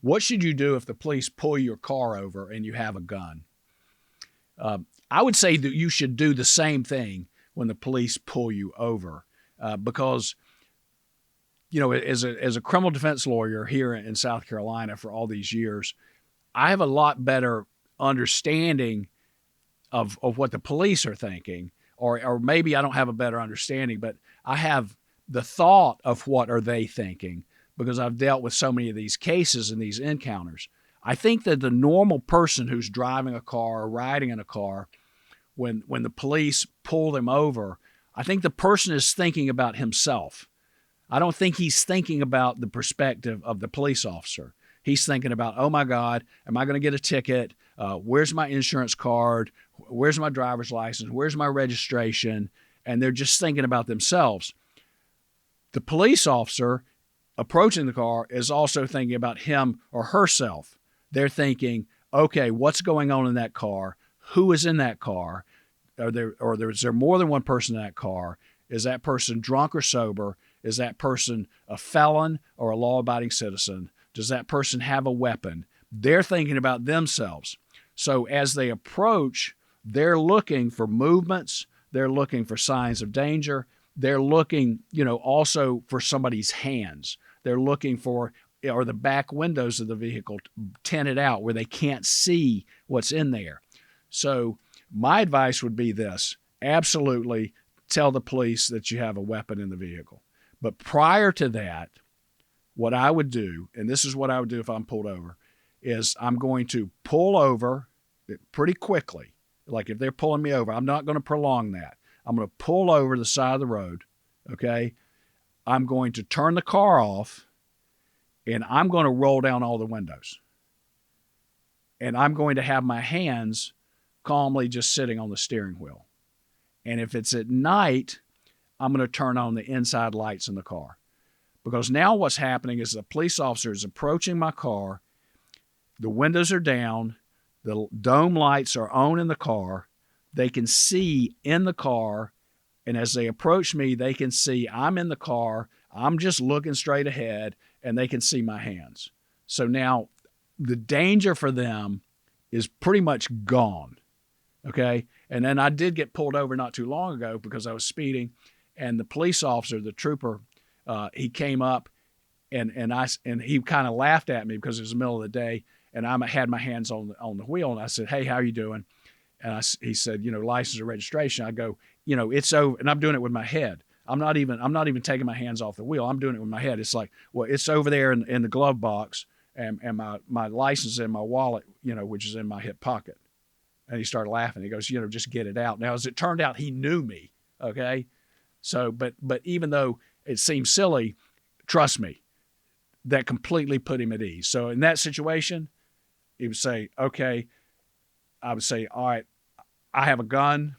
What should you do if the police pull your car over and you have a gun? I would say that you should do the same thing when the police pull you over, because as a criminal defense lawyer here in South Carolina for all these years, I have a lot better understanding of what the police are thinking, or maybe I don't have a better understanding, but I have the thought of what are they thinking because I've dealt with so many of these cases and these encounters. I think that the normal person who's driving a car or riding in a car, when the police pull them over, I think the person is thinking about himself. I don't think he's thinking about the perspective of the police officer. He's thinking about, oh my God, am I going to get a ticket? Where's my insurance card? Where's my driver's license? Where's my registration? And they're just thinking about themselves. The police officer approaching the car is also thinking about him or herself. They're thinking, okay, what's going on in that car? Who is in that car? Is there more than one person in that car? Is that person drunk or sober? Is that person a felon or a law-abiding citizen? Does that person have a weapon? They're thinking about themselves. So as they approach, they're looking for movements. They're looking for signs of danger. They're looking, also for somebody's hands. They're looking for, are the back windows of the vehicle tinted out where they can't see what's in there. So my advice would be this: absolutely tell the police that you have a weapon in the vehicle. But prior to that, what I would do, and this is what I would do if I'm pulled over, is I'm going to pull over pretty quickly. Like if they're pulling me over, I'm not going to prolong that. I'm going to pull over the side of the road, okay? I'm going to turn the car off, and I'm going to roll down all the windows. And I'm going to have my hands calmly just sitting on the steering wheel. And if it's at night, I'm going to turn on the inside lights in the car. Because now what's happening is the police officer is approaching my car, the windows are down, the dome lights are on in the car, they can see in the car, and as they approach me, they can see I'm in the car, I'm just looking straight ahead, and they can see my hands. So now the danger for them is pretty much gone, okay? And then I did get pulled over not too long ago because I was speeding, and the police officer, the trooper, he came up and he kind of laughed at me because it was the middle of the day, and I had my hands on the wheel, and I said, "Hey, how are you doing?" And he said, license or registration. I go, it's over, and I'm doing it with my head. I'm not even taking my hands off the wheel. I'm doing it with my head. It's like, well, it's over there in the glove box, and my license is in my wallet, which is in my hip pocket. And he started laughing. He goes, just get it out. Now, as it turned out, he knew me. Okay. So, but even though it seemed silly, trust me, that completely put him at ease. So in that situation, he would say, okay, I would say, all right, I have a gun.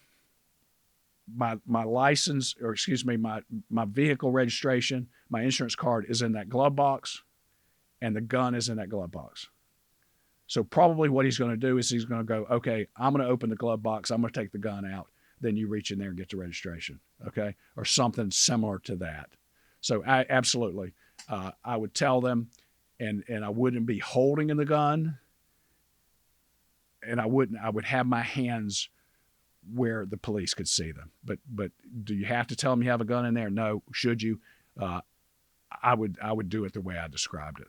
My license, or excuse me, my vehicle registration, my insurance card is in that glove box, and the gun is in that glove box. So probably what he's going to do is he's going to go, okay, I'm going to open the glove box. I'm going to take the gun out. Then you reach in there and get the registration, okay? Or something similar to that. So absolutely, I would tell them, and I wouldn't be holding in the gun, and I would have my hands where the police could see them. But do you have to tell them you have a gun in there? No. Should you? I would do it the way I described it.